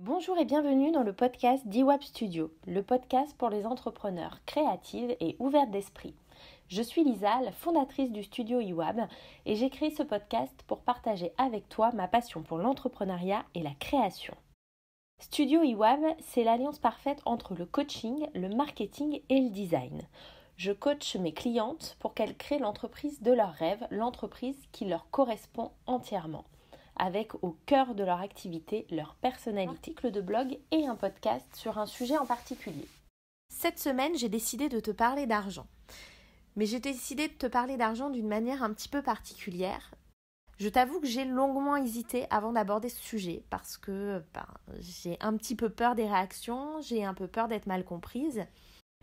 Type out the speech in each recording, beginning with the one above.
Bonjour et bienvenue dans le podcast d'Iwab Studio, le podcast pour les entrepreneurs créatives et ouvertes d'esprit. Je suis Lisa, la fondatrice du studio Iwab, et j'ai créé ce podcast pour partager avec toi ma passion pour l'entrepreneuriat et la création. Studio Iwab, c'est l'alliance parfaite entre le coaching, le marketing et le design. Je coach mes clientes pour qu'elles créent l'entreprise de leurs rêves, l'entreprise qui leur correspond entièrement, avec au cœur de leur activité leur personnalité, de blog et un podcast sur un sujet en particulier. Cette semaine, j'ai décidé de te parler d'argent. Mais j'ai décidé de te parler d'argent d'une manière un petit peu particulière. Je t'avoue que j'ai longuement hésité avant d'aborder ce sujet parce que j'ai un petit peu peur des réactions, j'ai un peu peur d'être mal comprise.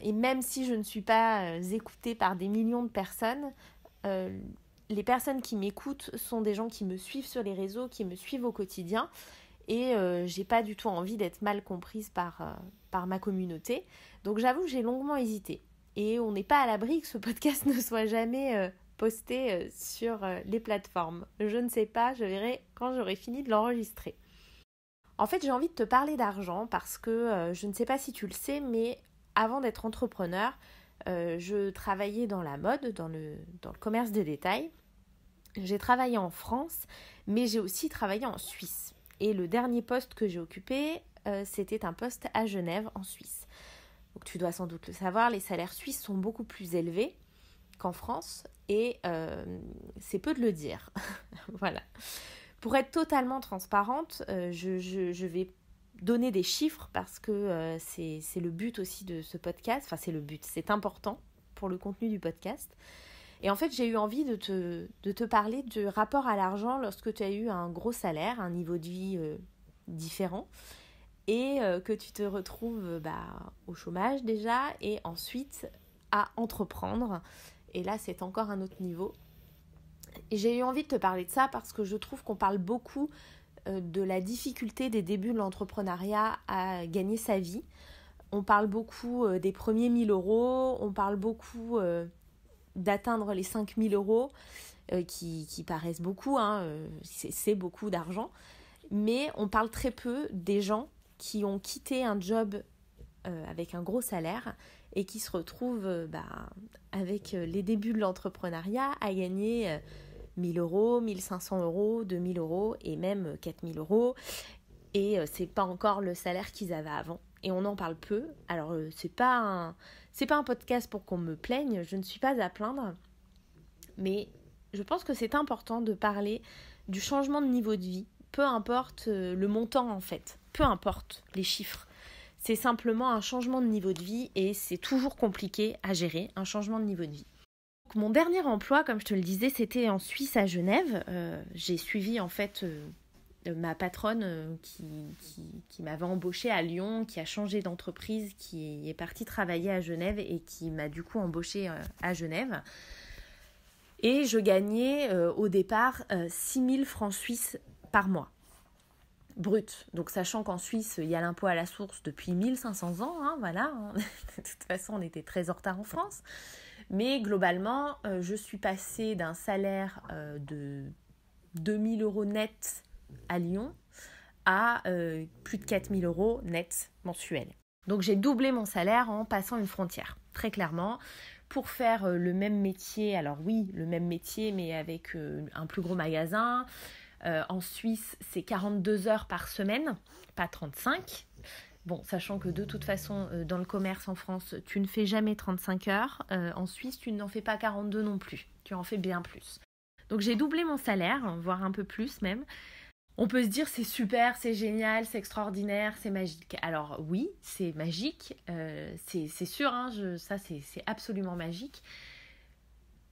Et même si je ne suis pas écoutée par des millions de personnes, les personnes qui m'écoutent sont des gens qui me suivent sur les réseaux, qui me suivent au quotidien. Et j'ai pas du tout envie d'être mal comprise par ma communauté. Donc j'avoue que j'ai longuement hésité. Et on n'est pas à l'abri que ce podcast ne soit jamais posté sur les plateformes. Je ne sais pas, je verrai quand j'aurai fini de l'enregistrer. En fait, j'ai envie de te parler d'argent parce que je ne sais pas si tu le sais, mais avant d'être entrepreneur, je travaillais dans la mode, dans le commerce de détail. J'ai travaillé en France, mais j'ai aussi travaillé en Suisse. Et le dernier poste que j'ai occupé, c'était un poste à Genève, en Suisse. Donc tu dois sans doute le savoir, les salaires suisses sont beaucoup plus élevés qu'en France, et c'est peu de le dire. Voilà. Pour être totalement transparente, je vais donner des chiffres parce que c'est le but aussi de ce podcast. Enfin, c'est le but, c'est important pour le contenu du podcast. Et en fait, j'ai eu envie de te parler du rapport à l'argent lorsque tu as eu un gros salaire, un niveau de vie différent, et que tu te retrouves au chômage déjà, et ensuite à entreprendre. Et là, c'est encore un autre niveau. Et j'ai eu envie de te parler de ça parce que je trouve qu'on parle beaucoup de la difficulté des débuts de l'entrepreneuriat à gagner sa vie. On parle beaucoup des premiers 1 000 €, on parle beaucoup d'atteindre les 5 000 € qui paraissent beaucoup, c'est beaucoup d'argent. Mais on parle très peu des gens qui ont quitté un job avec un gros salaire et qui se retrouvent avec les débuts de l'entrepreneuriat à gagner 1 000 €, 1 500 €, 2 000 € et même 4 000 €. Et c'est pas encore le salaire qu'ils avaient avant. Et on en parle peu. Alors, c'est pas un podcast pour qu'on me plaigne. Je ne suis pas à plaindre. Mais je pense que c'est important de parler du changement de niveau de vie. Peu importe le montant, en fait. Peu importe les chiffres. C'est simplement un changement de niveau de vie et c'est toujours compliqué à gérer, un changement de niveau de vie. Donc, mon dernier emploi, comme je te le disais, c'était en Suisse, à Genève. J'ai suivi, en fait... ma patronne qui m'avait embauchée à Lyon, qui a changé d'entreprise, qui est partie travailler à Genève et qui m'a du coup embauchée à Genève. Et je gagnais au départ 6 000 francs suisses par mois, brut. Donc sachant qu'en Suisse, il y a l'impôt à la source depuis 1500 ans, voilà. De toute façon, on était très en retard en France. Mais globalement, je suis passée d'un salaire de 2 000 € net à Lyon à plus de 4 000 € net mensuels. Donc j'ai doublé mon salaire en passant une frontière, très clairement, pour faire le même métier. Alors oui, le même métier, mais avec un plus gros magasin. En Suisse, c'est 42 heures par semaine, pas 35. Bon, sachant que de toute façon, dans le commerce en France, tu ne fais jamais 35 heures. En Suisse, tu n'en fais pas 42 non plus. Tu en fais bien plus. Donc j'ai doublé mon salaire, voire un peu plus même. On peut se dire c'est super, c'est génial, c'est extraordinaire, c'est magique. Alors oui, c'est magique, c'est sûr, ça c'est absolument magique.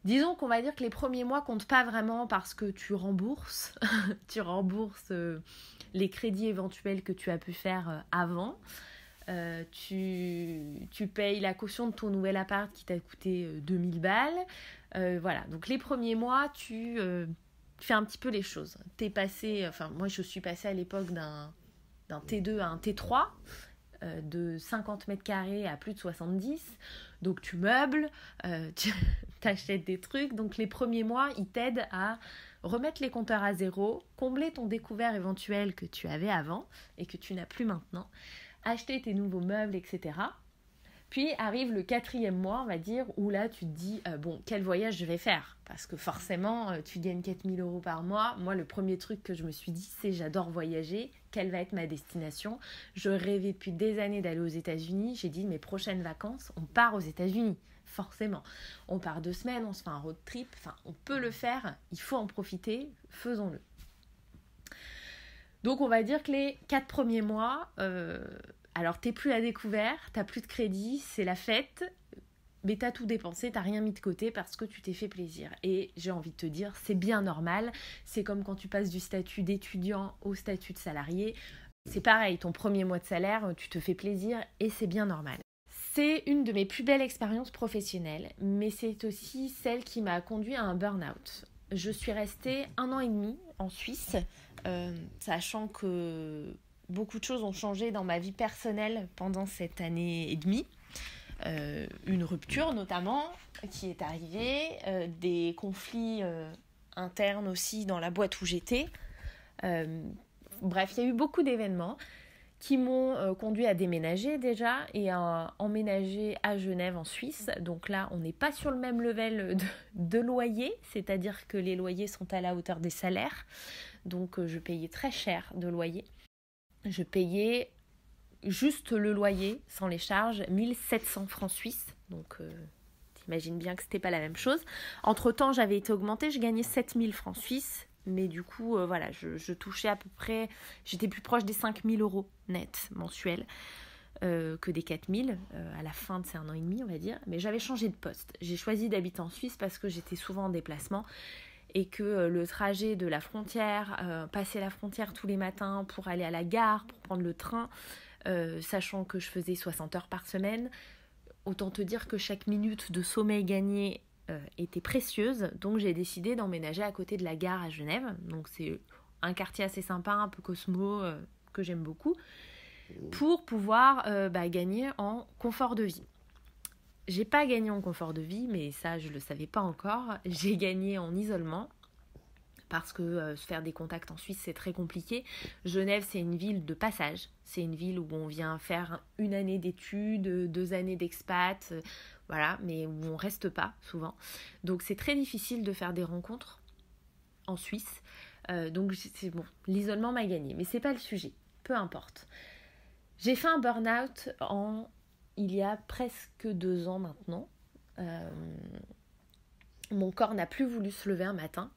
Disons qu'on va dire que les premiers mois comptent pas vraiment parce que tu rembourses, les crédits éventuels que tu as pu faire avant. Tu payes la caution de ton nouvel appart qui t'a coûté 2000 balles. Voilà, donc les premiers mois, tu fais un petit peu les choses. Moi je suis passée à l'époque d'un T2 à un T3, de 50 mètres carrés à plus de 70. Donc tu meubles, t'achètes des trucs. Donc les premiers mois, ils t'aident à remettre les compteurs à zéro, combler ton découvert éventuel que tu avais avant et que tu n'as plus maintenant, acheter tes nouveaux meubles, etc. Puis arrive le 4e mois, on va dire, où là tu te dis, bon, quel voyage je vais faire ? Parce que forcément, tu gagnes 4 000 € par mois. Moi, le premier truc que je me suis dit, c'est j'adore voyager. Quelle va être ma destination ? Je rêvais depuis des années d'aller aux États-Unis. J'ai dit, mes prochaines vacances, on part aux États-Unis. Forcément. On part 2 semaines, on se fait un road trip. Enfin, on peut le faire. Il faut en profiter. Faisons-le. Donc, on va dire que les 4 premiers mois... alors, t'es plus à découvert, t'as plus de crédit, c'est la fête, mais t'as tout dépensé, t'as rien mis de côté parce que tu t'es fait plaisir. Et j'ai envie de te dire, c'est bien normal. C'est comme quand tu passes du statut d'étudiant au statut de salarié. C'est pareil, ton premier mois de salaire, tu te fais plaisir et c'est bien normal. C'est une de mes plus belles expériences professionnelles, mais c'est aussi celle qui m'a conduit à un burn-out. Je suis restée 1 an et demi en Suisse, sachant que... beaucoup de choses ont changé dans ma vie personnelle pendant cette année et demie. Une rupture notamment qui est arrivée, des conflits internes aussi dans la boîte où j'étais. Bref, il y a eu beaucoup d'événements qui m'ont conduit à déménager déjà et à emménager à Genève en Suisse. Donc là, on n'est pas sur le même level de loyer, c'est-à-dire que les loyers sont à la hauteur des salaires. Donc je payais très cher de loyer. Je payais juste le loyer, sans les charges, 1 700 francs suisses. Donc, t'imagines bien que c'était pas la même chose. Entre-temps, j'avais été augmentée, je gagnais 7 000 francs suisses. Mais du coup, voilà, je touchais à peu près... J'étais plus proche des 5 000 € net mensuels que des 4 000 à la fin de ces 1 an et demi, on va dire. Mais j'avais changé de poste. J'ai choisi d'habiter en Suisse parce que j'étais souvent en déplacement. Et que le trajet de la frontière, passer la frontière tous les matins pour aller à la gare, pour prendre le train, sachant que je faisais 60 heures par semaine, autant te dire que chaque minute de sommeil gagné était précieuse. Donc j'ai décidé d'emménager à côté de la gare à Genève. Donc c'est un quartier assez sympa, un peu cosmo, que j'aime beaucoup, pour pouvoir gagner en confort de vie. J'ai pas gagné en confort de vie, mais ça, je le savais pas encore. J'ai gagné en isolement, parce que se faire des contacts en Suisse, c'est très compliqué. Genève, c'est une ville de passage. C'est une ville où on vient faire 1 année d'études, 2 années d'expat, voilà, mais où on reste pas, souvent. Donc, c'est très difficile de faire des rencontres en Suisse. Donc, c'est bon, l'isolement m'a gagné, mais c'est pas le sujet. Peu importe. J'ai fait un burn-out il y a presque 2 ans maintenant. Mon corps n'a plus voulu se lever un matin.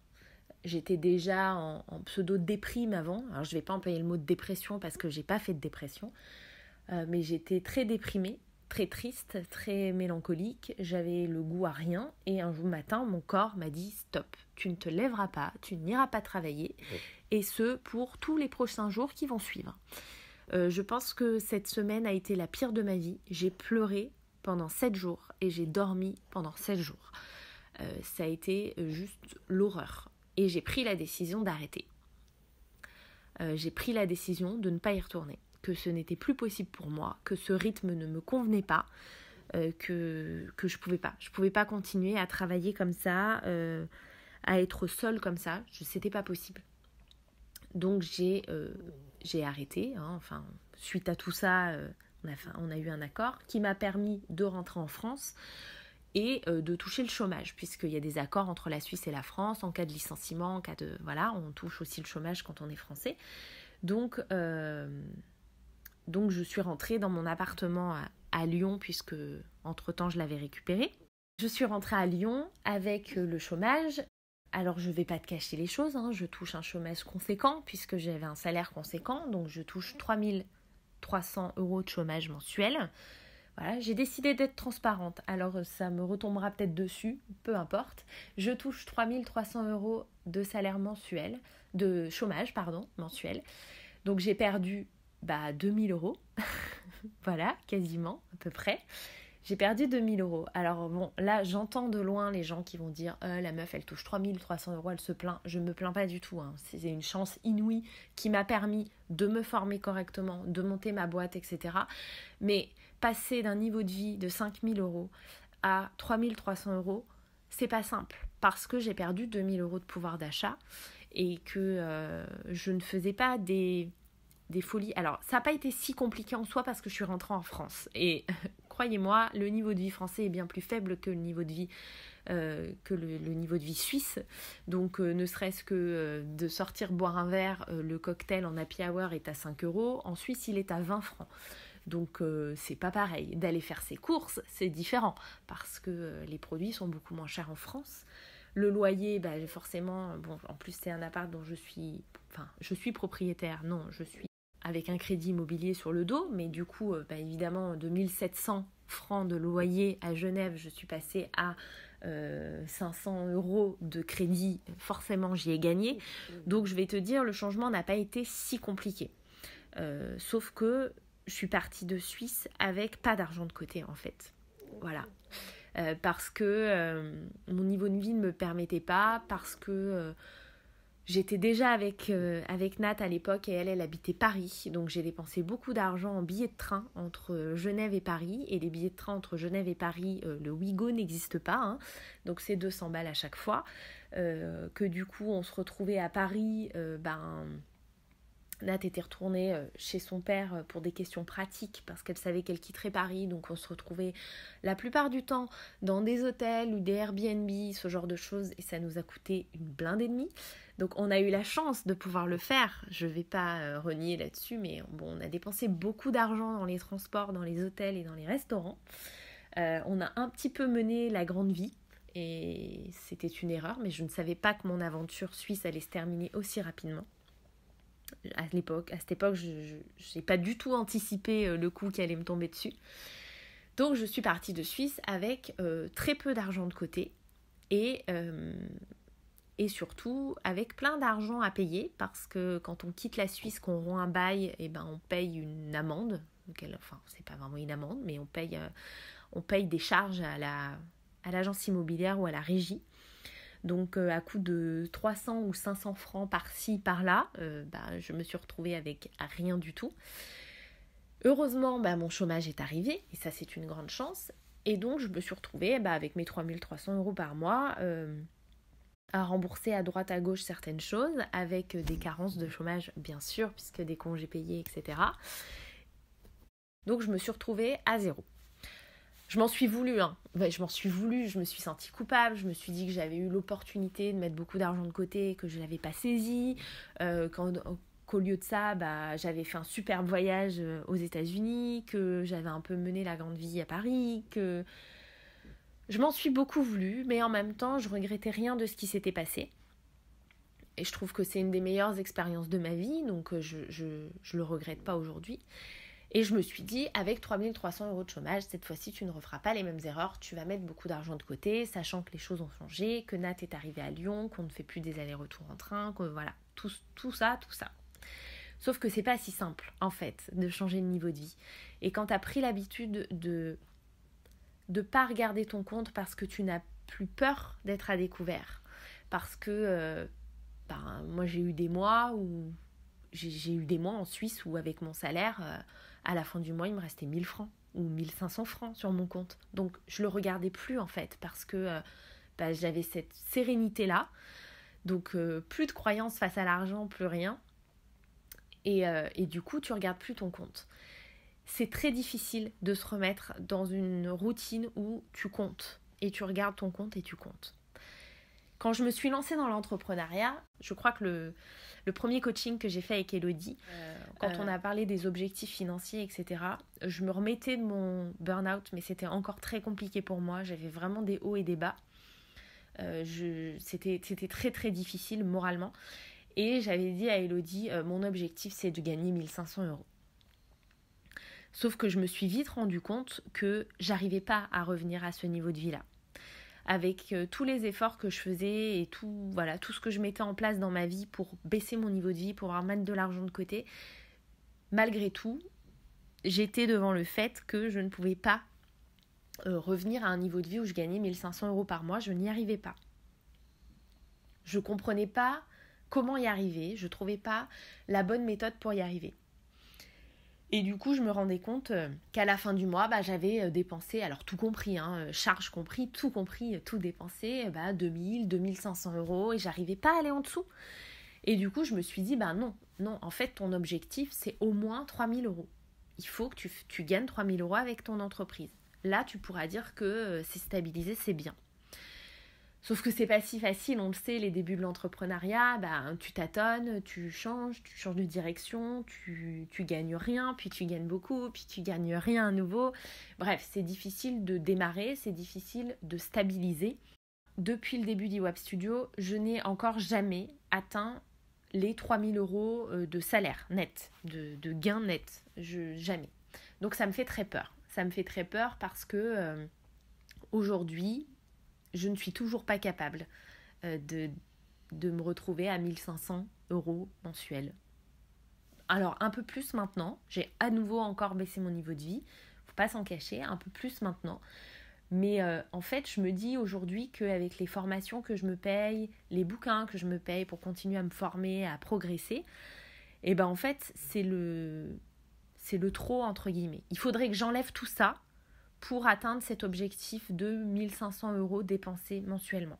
J'étais déjà en pseudo-déprime avant. Alors, je ne vais pas employer le mot de dépression parce que je n'ai pas fait de dépression. Mais j'étais très déprimée, très triste, très mélancolique. J'avais le goût à rien. Et un jour matin, mon corps m'a dit « Stop, tu ne te lèveras pas, tu n'iras pas travailler. » Et ce, pour tous les prochains jours qui vont suivre. Je pense que cette semaine a été la pire de ma vie. J'ai pleuré pendant 7 jours et j'ai dormi pendant 7 jours. Ça a été juste l'horreur. Et j'ai pris la décision d'arrêter. J'ai pris la décision de ne pas y retourner. Que ce n'était plus possible pour moi, que ce rythme ne me convenait pas, que je pouvais pas. Je pouvais pas continuer à travailler comme ça, à être seule comme ça. C'était pas possible. Donc j'ai arrêté. Suite à tout ça, on a eu un accord qui m'a permis de rentrer en France et de toucher le chômage, puisqu'il y a des accords entre la Suisse et la France en cas de licenciement, en cas de... Voilà, on touche aussi le chômage quand on est français. Donc je suis rentrée dans mon appartement à Lyon, puisque entre-temps je l'avais récupéré. Je suis rentrée à Lyon avec le chômage. Alors, je ne vais pas te cacher les choses, je touche un chômage conséquent puisque j'avais un salaire conséquent. Donc, je touche 3 300 € de chômage mensuel. Voilà, j'ai décidé d'être transparente. Alors, ça me retombera peut-être dessus, peu importe. Je touche 3 300 € de salaire mensuel, de chômage, mensuel. Donc, j'ai perdu 2 000 €. Voilà, quasiment, à peu près. J'ai perdu 2 000 €. Alors bon, là, j'entends de loin les gens qui vont dire « la meuf, elle touche 3 300 €, elle se plaint. » Je ne me plains pas du tout. C'est une chance inouïe qui m'a permis de me former correctement, de monter ma boîte, etc. Mais passer d'un niveau de vie de 5 000 € à 3 300 €, c'est pas simple parce que j'ai perdu 2000 € de pouvoir d'achat et que je ne faisais pas des folies. Alors, ça n'a pas été si compliqué en soi parce que je suis rentrée en France. Et croyez-moi, le niveau de vie français est bien plus faible que le niveau de vie, le niveau de vie suisse. Donc, ne serait-ce que de sortir boire un verre, le cocktail en happy hour est à 5 €. En Suisse, il est à 20 francs. Donc, c'est pas pareil. D'aller faire ses courses, c'est différent parce que les produits sont beaucoup moins chers en France. Le loyer, forcément, bon, en plus, c'est un appart dont je suis propriétaire. Non, je suis avec un crédit immobilier sur le dos, mais du coup, évidemment, de 1700 francs de loyer à Genève, je suis passée à 500 € de crédit. Forcément, j'y ai gagné. Donc, je vais te dire, le changement n'a pas été si compliqué. Sauf que je suis partie de Suisse avec pas d'argent de côté, en fait. Voilà. Parce que mon niveau de vie ne me permettait pas, parce que j'étais déjà avec Nat à l'époque et elle habitait Paris. Donc j'ai dépensé beaucoup d'argent en billets de train entre Genève et Paris. Et les billets de train entre Genève et Paris, le Ouigo n'existe pas. Hein. Donc c'est 200 balles à chaque fois. Que du coup on se retrouvait à Paris, Nat était retournée chez son père pour des questions pratiques parce qu'elle savait qu'elle quitterait Paris, donc on se retrouvait la plupart du temps dans des hôtels ou des Airbnb, ce genre de choses, et ça nous a coûté une blinde et demie. Donc on a eu la chance de pouvoir le faire, je vais pas renier là-dessus, mais bon, on a dépensé beaucoup d'argent dans les transports, dans les hôtels et dans les restaurants. On a un petit peu mené la grande vie, et c'était une erreur, mais je ne savais pas que mon aventure suisse allait se terminer aussi rapidement. À cette époque, je n'ai pas du tout anticipé le coup qui allait me tomber dessus. Donc je suis partie de Suisse avec très peu d'argent de côté et surtout avec plein d'argent à payer parce que quand on quitte la Suisse, qu'on rompt un bail, on paye une amende. C'est pas vraiment une amende, mais on paye des charges à l'agence immobilière ou à la régie. Donc à coût de 300 ou 500 francs par-ci, par-là, je me suis retrouvée avec rien du tout. Heureusement, mon chômage est arrivé, et ça c'est une grande chance. Et donc je me suis retrouvée avec mes 3300 € par mois à rembourser à droite à gauche certaines choses, avec des carences de chômage bien sûr, puisque des congés payés, etc. Donc je me suis retrouvée à zéro. Je m'en suis voulu, je me suis sentie coupable, je me suis dit que j'avais eu l'opportunité de mettre beaucoup d'argent de côté, que je ne l'avais pas saisi, qu'au lieu de ça, j'avais fait un superbe voyage aux États-Unis, que j'avais un peu mené la grande vie à Paris, que je m'en suis beaucoup voulu, mais en même temps, je regrettais rien de ce qui s'était passé. Et je trouve que c'est une des meilleures expériences de ma vie, donc je le regrette pas aujourd'hui. Et je me suis dit, avec 3300 € de chômage, cette fois-ci, tu ne referas pas les mêmes erreurs. Tu vas mettre beaucoup d'argent de côté, sachant que les choses ont changé, que Nat est arrivé à Lyon, qu'on ne fait plus des allers-retours en train, que voilà, tout ça. Sauf que c'est pas si simple, en fait, de changer de niveau de vie. Et quand tu as pris l'habitude de pas regarder ton compte parce que tu n'as plus peur d'être à découvert, parce que moi j'ai eu des mois en Suisse où avec mon salaire, à la fin du mois, il me restait 1000 francs ou 1500 francs sur mon compte. Donc, je le regardais plus en fait parce que j'avais cette sérénité-là. Donc, plus de croyances face à l'argent, plus rien. Et du coup, tu regardes plus ton compte. C'est très difficile de se remettre dans une routine où tu comptes. Et tu regardes ton compte et tu comptes. Quand je me suis lancée dans l'entrepreneuriat, je crois que le premier coaching que j'ai fait avec Elodie, quand on a parlé des objectifs financiers, etc., je me remettais de mon burn-out, mais c'était encore très compliqué pour moi. J'avais vraiment des hauts et des bas. C'était très très difficile moralement. Et j'avais dit à Elodie, mon objectif c'est de gagner 1500 €. Sauf que je me suis vite rendu compte que j'arrivais pas à revenir à ce niveau de vie-là. Avec tous les efforts que je faisais et tout ce que je mettais en place dans ma vie pour baisser mon niveau de vie, pour remettre de l'argent de côté, malgré tout, j'étais devant le fait que je ne pouvais pas revenir à un niveau de vie où je gagnais 1500 € par mois. Je n'y arrivais pas. Je ne comprenais pas comment y arriver, je ne trouvais pas la bonne méthode pour y arriver. Et du coup, je me rendais compte qu'à la fin du mois, j'avais dépensé, alors tout compris, charges compris, tout dépensé, 2000, 2500 euros et j'arrivais pas à aller en dessous. Et du coup, je me suis dit, non, en fait, ton objectif, c'est au moins 3000 euros. Il faut que tu gagnes 3000 euros avec ton entreprise. Là, tu pourras dire que c'est stabilisé, c'est bien. Sauf que c'est pas si facile, on le sait, les débuts de l'entrepreneuriat, tu tâtonnes, tu changes de direction, tu gagnes rien, puis tu gagnes beaucoup, puis tu gagnes rien à nouveau. Bref, c'est difficile de démarrer, c'est difficile de stabiliser. Depuis le début d'Iwap Studio, je n'ai encore jamais atteint les 3000 euros de salaire net, de gain net. Jamais. Donc ça me fait très peur. Ça me fait très peur parce que aujourd'hui, je ne suis toujours pas capable de me retrouver à 1500 euros mensuels. Alors un peu plus maintenant, j'ai à nouveau encore baissé mon niveau de vie, faut pas s'en cacher, un peu plus maintenant. Mais en fait, je me dis aujourd'hui qu'avec les formations que je me paye, les bouquins que je me paye pour continuer à me former, à progresser, en fait, c'est le trop entre guillemets. Il faudrait que j'enlève tout ça pour atteindre cet objectif de 1500 euros dépensés mensuellement.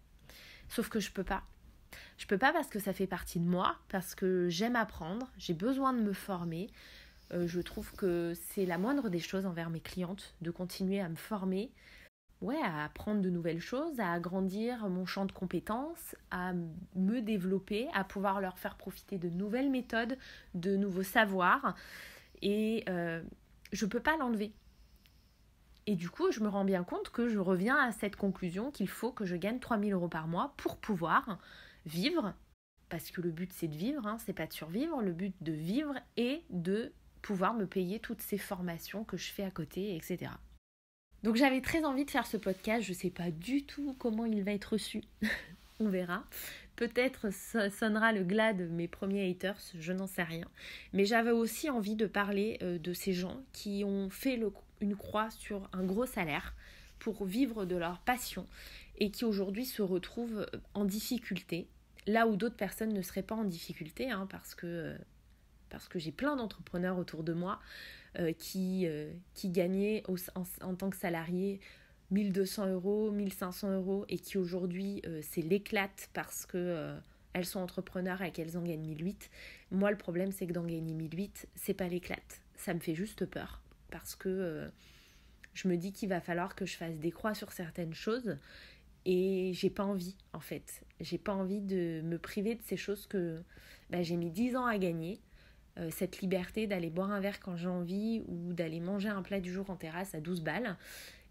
Sauf que je peux pas. Je peux pas parce que ça fait partie de moi, parce que j'aime apprendre, j'ai besoin de me former. Je trouve que c'est la moindre des choses envers mes clientes, de continuer à me former, à apprendre de nouvelles choses, à agrandir mon champ de compétences, à me développer, à pouvoir leur faire profiter de nouvelles méthodes, de nouveaux savoirs. Et je peux pas l'enlever. Et du coup, je me rends bien compte que je reviens à cette conclusion qu'il faut que je gagne 3000 euros par mois pour pouvoir vivre. Parce que le but, c'est de vivre, c'est pas de survivre. Le but de vivre est de pouvoir me payer toutes ces formations que je fais à côté, etc. Donc j'avais très envie de faire ce podcast. Je sais pas du tout comment il va être reçu. On verra. Peut-être ça sonnera le glas de mes premiers haters, je n'en sais rien. Mais j'avais aussi envie de parler de ces gens qui ont fait une croix sur un gros salaire pour vivre de leur passion et qui aujourd'hui se retrouvent en difficulté, là où d'autres personnes ne seraient pas en difficulté, parce que j'ai plein d'entrepreneurs autour de moi qui gagnaient en tant que salariés 1200 euros, 1500 euros et qui aujourd'hui c'est l'éclate parce que elles sont entrepreneurs et qu'elles en gagnent 1008. Moi le problème c'est que d'en gagner 1008 c'est pas l'éclate, ça me fait juste peur parce que je me dis qu'il va falloir que je fasse des croix sur certaines choses et j'ai pas envie en fait, j'ai pas envie de me priver de ces choses que j'ai mis 10 ans à gagner. Cette liberté d'aller boire un verre quand j'ai envie ou d'aller manger un plat du jour en terrasse à 12 balles,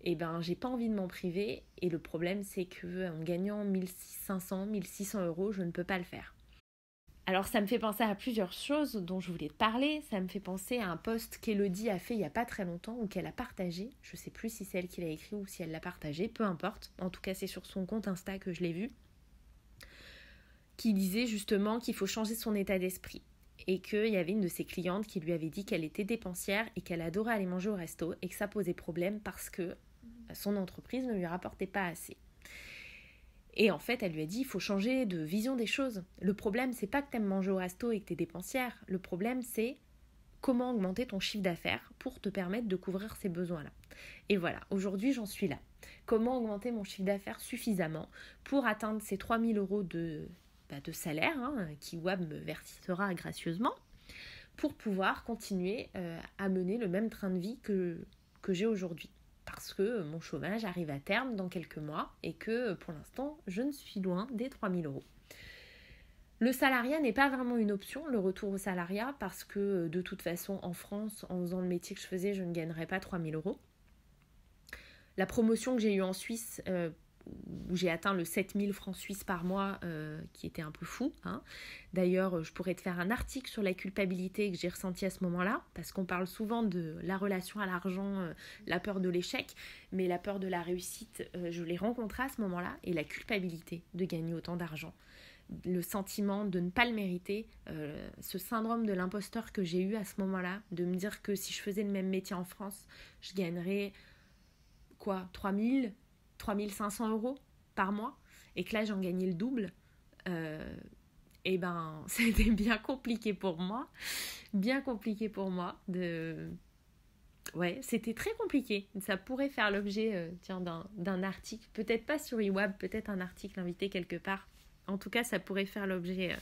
j'ai pas envie de m'en priver et le problème c'est qu'en gagnant 1500, 1600 euros, je ne peux pas le faire. Alors ça me fait penser à plusieurs choses dont je voulais te parler. Ça me fait penser à un post qu'Elodie a fait il n'y a pas très longtemps ou qu'elle a partagé. Je sais plus si c'est elle qui l'a écrit ou si elle l'a partagé, peu importe. En tout cas c'est sur son compte Insta que je l'ai vu. Qui disait justement qu'il faut changer son état d'esprit. Et qu'il y avait une de ses clientes qui lui avait dit qu'elle était dépensière et qu'elle adorait aller manger au resto et que ça posait problème parce que son entreprise ne lui rapportait pas assez. Et en fait, elle lui a dit, il faut changer de vision des choses. Le problème, c'est pas que tu aimes manger au resto et que tu es dépensière. Le problème, c'est comment augmenter ton chiffre d'affaires pour te permettre de couvrir ces besoins-là. Et voilà, aujourd'hui, j'en suis là. Comment augmenter mon chiffre d'affaires suffisamment pour atteindre ces 3000 euros de salaire qu'Iwap me versera gracieusement pour pouvoir continuer à mener le même train de vie que j'ai aujourd'hui. Parce que mon chômage arrive à terme dans quelques mois et que pour l'instant, je ne suis loin des 3000 euros. Le salariat n'est pas vraiment une option, le retour au salariat, parce que de toute façon, en France, en faisant le métier que je faisais, je ne gagnerais pas 3000 euros. La promotion que j'ai eue en Suisse, où j'ai atteint le 7000 francs suisses par mois, qui était un peu fou. D'ailleurs, je pourrais te faire un article sur la culpabilité que j'ai ressentie à ce moment-là, parce qu'on parle souvent de la relation à l'argent, la peur de l'échec, mais la peur de la réussite, je l'ai rencontrée à ce moment-là, et la culpabilité de gagner autant d'argent. Le sentiment de ne pas le mériter, ce syndrome de l'imposteur que j'ai eu à ce moment-là, de me dire que si je faisais le même métier en France, je gagnerais 3500 euros par mois et que là j'en gagnais le double Et ben, c'était bien compliqué pour moi. Ouais, c'était très compliqué. Ça pourrait faire l'objet d'un article. Peut-être pas sur iWab, peut-être un article invité quelque part. En tout cas, ça pourrait faire l'objet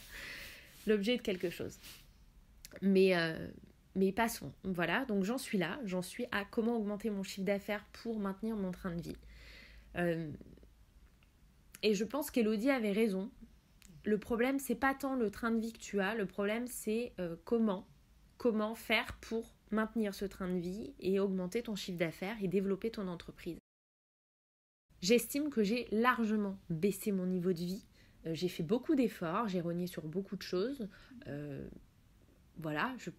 de quelque chose. Mais passons. Voilà, donc j'en suis là. J'en suis à comment augmenter mon chiffre d'affaires pour maintenir mon train de vie. Et je pense qu'Élodie avait raison. Le problème, c'est pas tant le train de vie que tu as. Le problème, c'est comment faire pour maintenir ce train de vie et augmenter ton chiffre d'affaires et développer ton entreprise. J'estime que j'ai largement baissé mon niveau de vie. J'ai fait beaucoup d'efforts, j'ai rogné sur beaucoup de choses.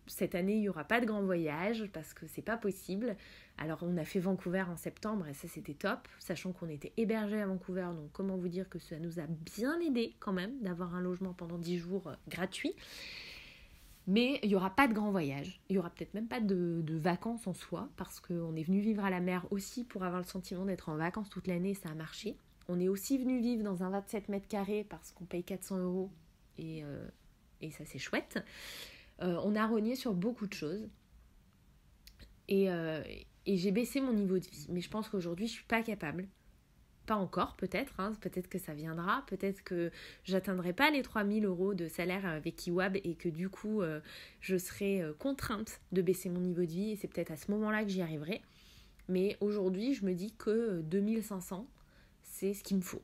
Cette année, il n'y aura pas de grand voyage parce que c'est pas possible. Alors, on a fait Vancouver en septembre et ça, c'était top, sachant qu'on était hébergés à Vancouver. Donc, comment vous dire que ça nous a bien aidé quand même d'avoir un logement pendant 10 jours gratuit. Mais il n'y aura pas de grand voyage. Il n'y aura peut-être même pas de vacances en soi parce qu'on est venu vivre à la mer aussi pour avoir le sentiment d'être en vacances toute l'année et ça a marché. On est aussi venu vivre dans un 27 mètres carrés parce qu'on paye 400 € et ça, c'est chouette. On a rogné sur beaucoup de choses et j'ai baissé mon niveau de vie. Mais je pense qu'aujourd'hui, je ne suis pas capable. Pas encore, peut-être. Peut-être que ça viendra. Peut-être que j'atteindrai pas les 3 000 € de salaire avec iWab et que du coup, je serai contrainte de baisser mon niveau de vie. Et c'est peut-être à ce moment-là que j'y arriverai. Mais aujourd'hui, je me dis que 2 500, c'est ce qu'il me faut.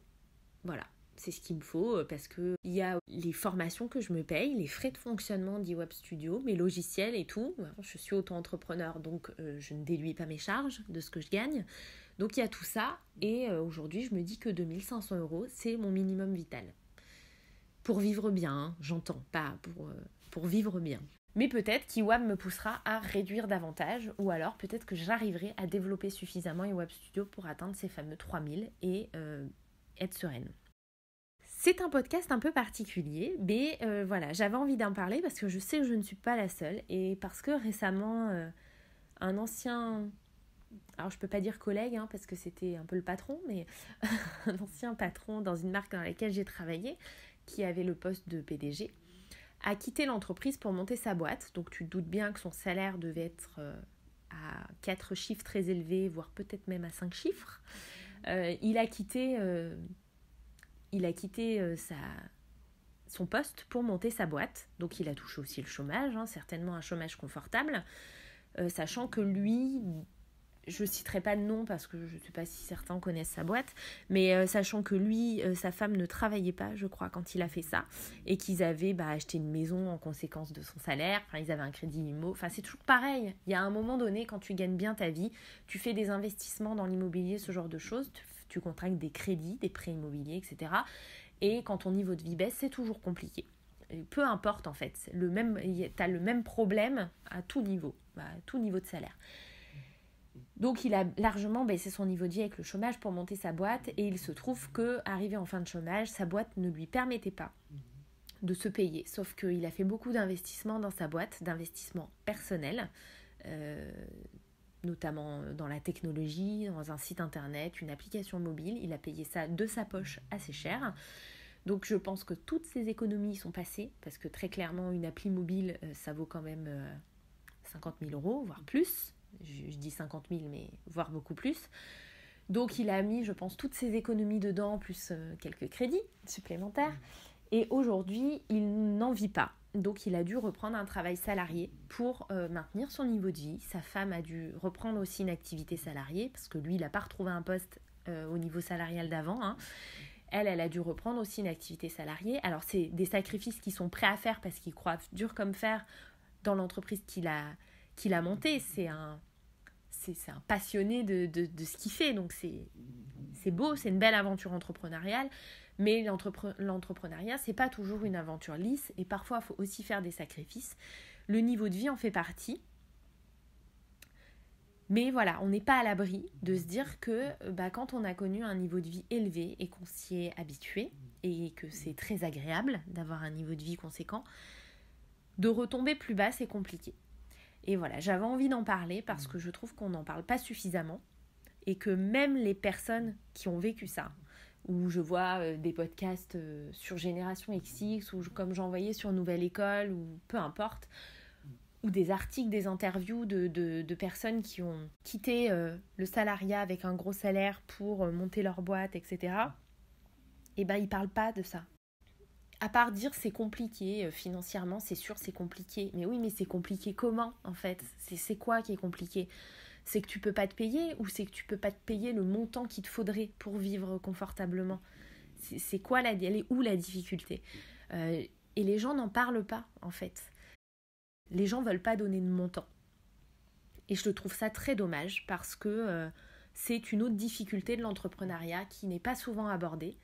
Voilà. C'est ce qu'il me faut parce qu'il y a les formations que je me paye, les frais de fonctionnement d'iWab Studio, mes logiciels et tout. Je suis auto-entrepreneur, donc je ne déduis pas mes charges de ce que je gagne. Donc il y a tout ça et aujourd'hui je me dis que 2 500 €, c'est mon minimum vital. Pour vivre bien, j'entends, pas pour vivre bien. Mais peut-être qu'iWab me poussera à réduire davantage ou alors peut-être que j'arriverai à développer suffisamment iWab Studio pour atteindre ces fameux 3000 et être sereine. C'est un podcast un peu particulier, mais j'avais envie d'en parler parce que je sais que je ne suis pas la seule et parce que récemment, un ancien, alors je peux pas dire collègue parce que c'était un peu le patron, mais un ancien patron dans une marque dans laquelle j'ai travaillé, qui avait le poste de PDG, a quitté l'entreprise pour monter sa boîte. Donc tu te doutes bien que son salaire devait être à 4 chiffres très élevés, voire peut-être même à 5 chiffres. Il a quitté son poste pour monter sa boîte. Donc il a touché aussi le chômage, certainement un chômage confortable, sachant que lui, je ne citerai pas de nom parce que je ne sais pas si certains connaissent sa boîte, mais sachant que lui, sa femme ne travaillait pas, je crois, quand il a fait ça, et qu'ils avaient acheté une maison en conséquence de son salaire, ils avaient un crédit immo, c'est toujours pareil. Il y a un moment donné, quand tu gagnes bien ta vie, tu fais des investissements dans l'immobilier, ce genre de choses, tu contractes des crédits, des prêts immobiliers, etc. Et quand ton niveau de vie baisse, c'est toujours compliqué. Et peu importe en fait, tu as le même problème à tout niveau de salaire. Donc il a largement baissé son niveau de vie avec le chômage pour monter sa boîte et il se trouve qu'arrivé en fin de chômage, sa boîte ne lui permettait pas de se payer. Sauf qu'il a fait beaucoup d'investissements dans sa boîte, d'investissements personnels, notamment dans la technologie, dans un site internet, une application mobile. Il a payé ça de sa poche assez cher. Donc je pense que toutes ces économies sont passées, parce que très clairement, une appli mobile, ça vaut quand même 50 000 €, voire plus. Je dis 50 000, mais voire beaucoup plus. Donc il a mis, je pense, toutes ses économies dedans, plus quelques crédits supplémentaires. Et aujourd'hui, il n'en vit pas. Donc il a dû reprendre un travail salarié pour maintenir son niveau de vie. Sa femme a dû reprendre aussi une activité salariée, parce que lui, il n'a pas retrouvé un poste au niveau salarial d'avant. Elle a dû reprendre aussi une activité salariée. Alors c'est des sacrifices qu'ils sont prêts à faire parce qu'ils croient dur comme fer dans l'entreprise qu'il a montée. C'est un passionné de ce qu'il fait. Donc c'est beau, c'est une belle aventure entrepreneuriale. Mais l'entrepreneuriat, c'est pas toujours une aventure lisse. Et parfois, il faut aussi faire des sacrifices. Le niveau de vie en fait partie. Mais voilà, on n'est pas à l'abri de se dire que quand on a connu un niveau de vie élevé et qu'on s'y est habitué et que c'est très agréable d'avoir un niveau de vie conséquent, de retomber plus bas, c'est compliqué. Et voilà, j'avais envie d'en parler parce que je trouve qu'on n'en parle pas suffisamment et que même les personnes qui ont vécu ça, ou je vois des podcasts sur Génération XX, ou comme j'en voyais sur Nouvelle École, ou peu importe, ou des articles, des interviews de personnes qui ont quitté le salariat avec un gros salaire pour monter leur boîte, etc. Et ben, ils parlent pas de ça. À part dire c'est compliqué, financièrement, c'est sûr c'est compliqué. Mais oui, mais c'est compliqué comment, en fait ? C'est quoi qui est compliqué ? C'est que tu peux pas te payer, ou c'est que tu peux pas te payer le montant qu'il te faudrait pour vivre confortablement ? C'est quoi elle est où la difficulté ? Et les gens n'en parlent pas, en fait. Les gens veulent pas donner de montant. Et je trouve ça très dommage parce que c'est une autre difficulté de l'entrepreneuriat qui n'est pas souvent abordée.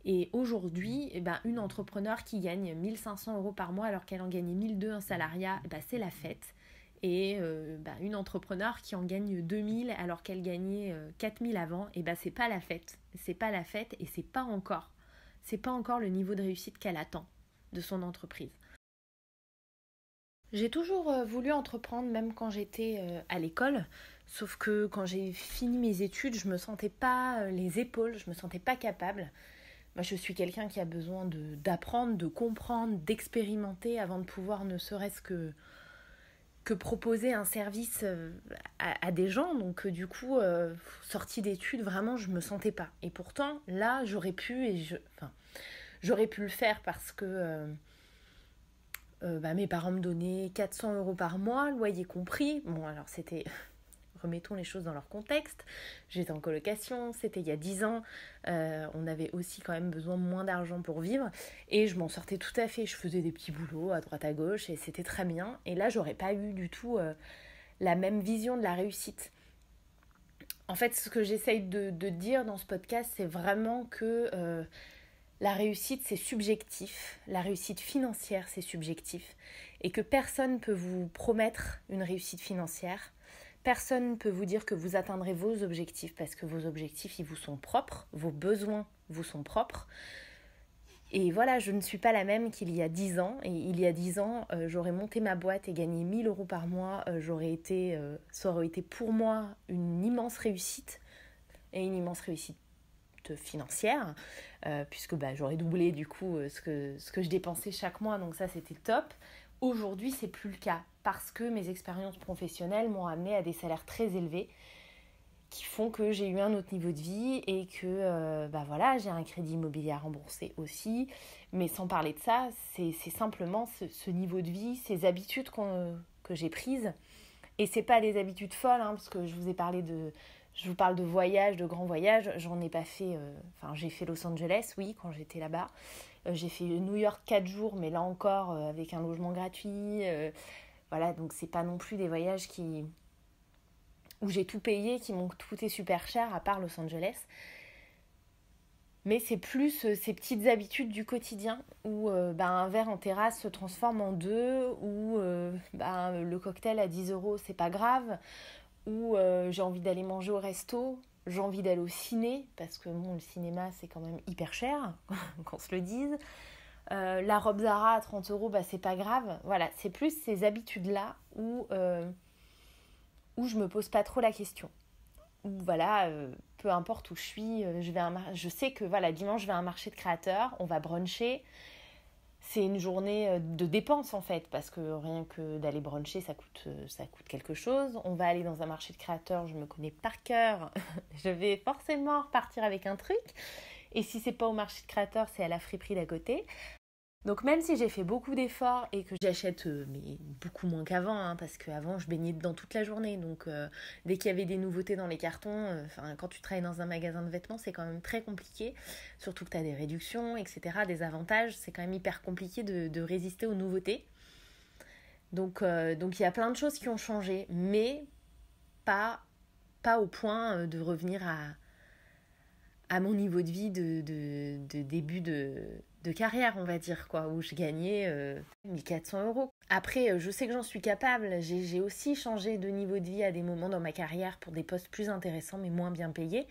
Et aujourd'hui, une entrepreneur qui gagne 1 500 € par mois alors qu'elle en gagnait 1 200 en salariat, c'est la fête. Et une entrepreneur qui en gagne 2 000 alors qu'elle gagnait 4 000 avant, c'est pas la fête. C'est pas la fête et c'est pas encore le niveau de réussite qu'elle attend de son entreprise. J'ai toujours voulu entreprendre, même quand j'étais à l'école, sauf que quand j'ai fini mes études, je me sentais pas les épaules, je me sentais pas capable. Moi, je suis quelqu'un qui a besoin d'apprendre, de comprendre, d'expérimenter avant de pouvoir ne serait-ce que proposer un service à des gens. Donc du coup, sortie d'études, vraiment, je me sentais pas. Et pourtant, là, j'aurais pu le faire parce que mes parents me donnaient 400 € par mois, loyer compris. Bon, alors c'était... Remettons les choses dans leur contexte. J'étais en colocation, c'était il y a 10 ans. On avait aussi quand même besoin de moins d'argent pour vivre. Et je m'en sortais tout à fait. Je faisais des petits boulots à droite à gauche et c'était très bien. Et là, j'aurais pas eu du tout la même vision de la réussite. En fait, ce que j'essaye de dire dans ce podcast, c'est vraiment que la réussite, c'est subjectif. La réussite financière, c'est subjectif. Et que personne ne peut vous promettre une réussite financière. Personne ne peut vous dire que vous atteindrez vos objectifs parce que vos objectifs, ils vous sont propres, vos besoins vous sont propres. Et voilà, je ne suis pas la même qu'il y a 10 ans. Et il y a 10 ans, j'aurais monté ma boîte et gagné 1 000 € par mois. Ça aurait été pour moi une immense réussite. Et une immense réussite financière, puisque j'aurais doublé du coup ce que je dépensais chaque mois. Donc ça, c'était top. Aujourd'hui, c'est plus le cas parce que mes expériences professionnelles m'ont amené à des salaires très élevés qui font que j'ai eu un autre niveau de vie et que j'ai un crédit immobilier à rembourser aussi. Mais sans parler de ça, c'est simplement ce niveau de vie, ces habitudes que j'ai prises. Et c'est pas des habitudes folles, parce que je vous parle de voyages, de grands voyages. J'en ai pas fait... j'ai fait Los Angeles, oui, quand j'étais là-bas. J'ai fait New York 4 jours, mais là encore, avec un logement gratuit. Voilà, donc c'est pas non plus des voyages où j'ai tout payé, qui m'ont coûté super cher, à part Los Angeles. Mais c'est plus ces petites habitudes du quotidien où un verre en terrasse se transforme en 2, où le cocktail à 10 €, c'est pas grave, où j'ai envie d'aller manger au resto, j'ai envie d'aller au ciné, parce que le cinéma c'est quand même hyper cher, qu'on se le dise. La robe Zara à 30 €, c'est pas grave. Voilà, c'est plus ces habitudes-là où je me pose pas trop la question. Voilà, peu importe où je suis, je sais que dimanche je vais à un marché de créateurs, on va bruncher. C'est une journée de dépenses en fait, parce que rien que d'aller bruncher, ça coûte quelque chose. On va aller dans un marché de créateurs, je me connais par cœur, je vais forcément repartir avec un truc. Et si c'est pas au marché de créateurs, c'est à la friperie d'à côté. Donc même si j'ai fait beaucoup d'efforts et que j'achète beaucoup moins qu'avant, parce qu'avant je baignais dedans toute la journée, donc dès qu'il y avait des nouveautés dans les cartons, quand tu travailles dans un magasin de vêtements, c'est quand même très compliqué, surtout que tu as des réductions, etc., des avantages, c'est quand même hyper compliqué de résister aux nouveautés. Donc il y a plein de choses qui ont changé, mais pas au point de revenir à mon niveau de vie de début de carrière, on va dire, où je gagnais 1 400 €. Après, je sais que j'en suis capable. J'ai aussi changé de niveau de vie à des moments dans ma carrière pour des postes plus intéressants, mais moins bien payés.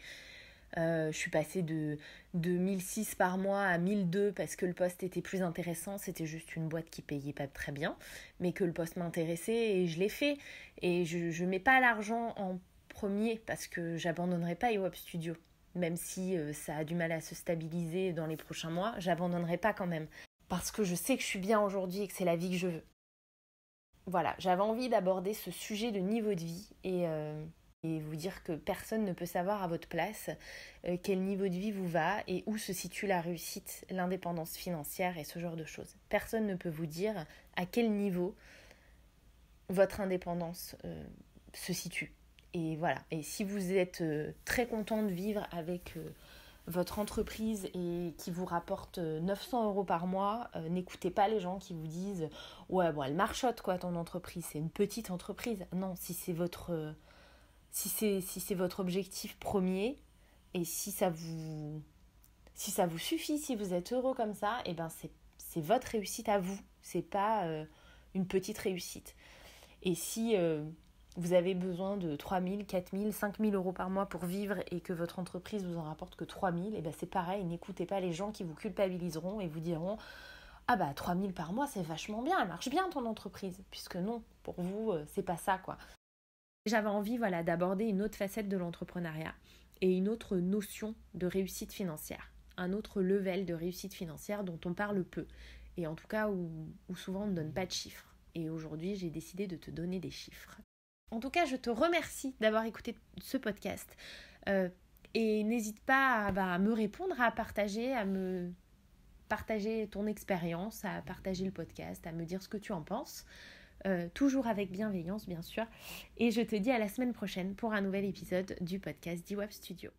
Je suis passée de 1 600 par mois à 1 200 parce que le poste était plus intéressant. C'était juste une boîte qui payait pas très bien, mais que le poste m'intéressait et je l'ai fait. Et je mets pas l'argent en premier parce que j'abandonnerai pas iWeb Studio. même si ça a du mal à se stabiliser dans les prochains mois, j'abandonnerai pas quand même. Parce que je sais que je suis bien aujourd'hui et que c'est la vie que je veux. Voilà, j'avais envie d'aborder ce sujet de niveau de vie et vous dire que personne ne peut savoir à votre place quel niveau de vie vous va et où se situe la réussite, l'indépendance financière et ce genre de choses. Personne ne peut vous dire à quel niveau votre indépendance se situe. Et voilà, et si vous êtes très content de vivre avec votre entreprise et qui vous rapporte 900 € par mois, n'écoutez pas les gens qui vous disent « Ouais, bon, elle marchote quoi ton entreprise, c'est une petite entreprise. » Non, si c'est votre objectif premier et si ça vous suffit, si vous êtes heureux comme ça, et ben c'est votre réussite à vous, c'est pas une petite réussite. Et si vous avez besoin de 3 000, 4 000, 5 000 € par mois pour vivre et que votre entreprise vous en rapporte que 3 000, et ben c'est pareil, n'écoutez pas les gens qui vous culpabiliseront et vous diront « Ah bah 3 000 par mois, c'est vachement bien, elle marche bien ton entreprise. » Puisque non, pour vous, c'est pas ça quoi. J'avais envie d'aborder une autre facette de l'entrepreneuriat et une autre notion de réussite financière. Un autre level de réussite financière dont on parle peu. Et en tout cas où souvent on ne donne pas de chiffres. Et aujourd'hui, j'ai décidé de te donner des chiffres. En tout cas, je te remercie d'avoir écouté ce podcast. Et n'hésite pas à me répondre, à partager ton expérience, à partager le podcast, à me dire ce que tu en penses. Toujours avec bienveillance, bien sûr. Et je te dis à la semaine prochaine pour un nouvel épisode du podcast d'Iwap Studio.